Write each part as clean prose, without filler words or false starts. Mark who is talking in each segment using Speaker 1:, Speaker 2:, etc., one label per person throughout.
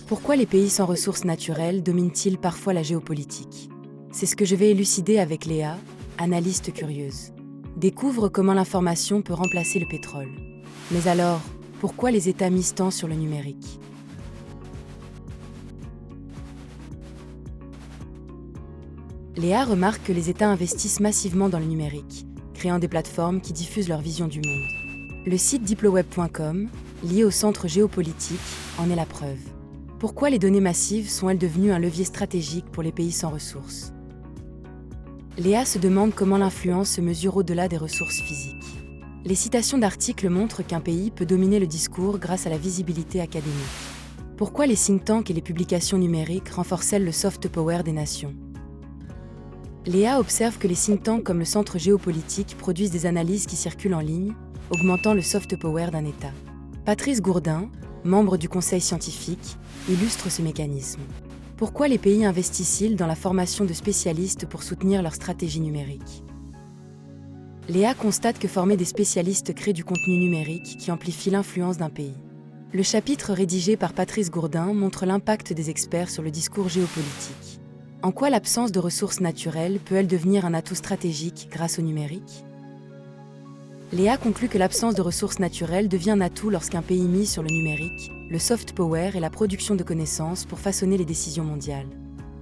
Speaker 1: Pourquoi les pays sans ressources naturelles dominent-ils parfois la géopolitique? C'est ce que je vais élucider avec Léa, analyste curieuse. Découvre comment l'information peut remplacer le pétrole. Mais alors, pourquoi les États misent tant sur le numérique? Léa remarque que les États investissent massivement dans le numérique, créant des plateformes qui diffusent leur vision du monde. Le site diploweb.com, lié au centre géopolitique, en est la preuve. Pourquoi les données massives sont-elles devenues un levier stratégique pour les pays sans ressources? Léa se demande comment l'influence se mesure au-delà des ressources physiques. Les citations d'articles montrent qu'un pays peut dominer le discours grâce à la visibilité académique. Pourquoi les think tanks et les publications numériques renforcent-elles le soft power des nations? Léa observe que les think tanks comme le Centre géopolitique produisent des analyses qui circulent en ligne, augmentant le soft power d'un État. Patrice Gourdin, membre du conseil scientifique, illustre ce mécanisme. Pourquoi les pays investissent-ils dans la formation de spécialistes pour soutenir leur stratégie numérique? Léa constate que former des spécialistes crée du contenu numérique qui amplifie l'influence d'un pays. Le chapitre rédigé par Patrice Gourdin montre l'impact des experts sur le discours géopolitique. En quoi l'absence de ressources naturelles peut-elle devenir un atout stratégique grâce au numérique? Léa conclut que l'absence de ressources naturelles devient un atout lorsqu'un pays mise sur le numérique, le soft power et la production de connaissances pour façonner les décisions mondiales.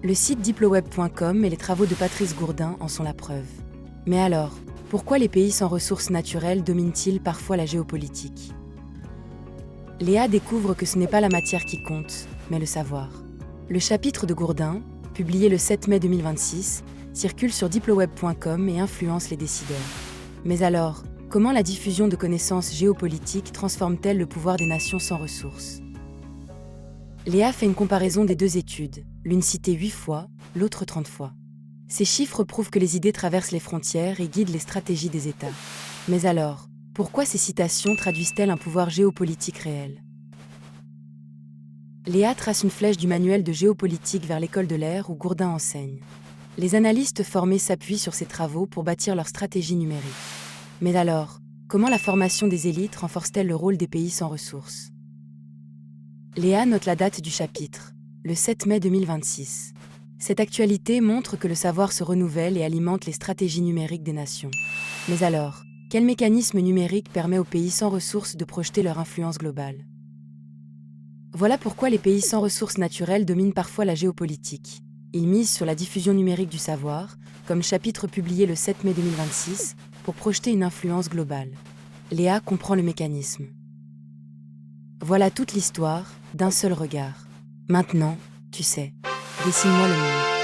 Speaker 1: Le site diploweb.com et les travaux de Patrice Gourdin en sont la preuve. Mais alors, pourquoi les pays sans ressources naturelles dominent-ils parfois la géopolitique? Léa découvre que ce n'est pas la matière qui compte, mais le savoir. Le chapitre de Gourdin, publié le 7 mai 2026, circule sur diploweb.com et influence les décideurs. Mais alors, comment la diffusion de connaissances géopolitiques transforme-t-elle le pouvoir des nations sans ressources? Léa fait une comparaison des deux études, l'une citée 8 fois, l'autre 30 fois. Ces chiffres prouvent que les idées traversent les frontières et guident les stratégies des États. Mais alors, pourquoi ces citations traduisent-elles un pouvoir géopolitique réel? Léa trace une flèche du manuel de géopolitique vers l'école de l'air où Gourdin enseigne. Les analystes formés s'appuient sur ces travaux pour bâtir leur stratégie numérique. Mais alors, comment la formation des élites renforce-t-elle le rôle des pays sans ressources? Léa note la date du chapitre, le 7 mai 2026. Cette actualité montre que le savoir se renouvelle et alimente les stratégies numériques des nations. Mais alors, quel mécanisme numérique permet aux pays sans ressources de projeter leur influence globale? Voilà pourquoi les pays sans ressources naturelles dominent parfois la géopolitique. Ils misent sur la diffusion numérique du savoir, comme chapitre publié le 7 mai 2026, pour projeter une influence globale. Léa comprend le mécanisme. Voilà toute l'histoire, d'un seul regard. Maintenant, tu sais. Dessine-moi le monde.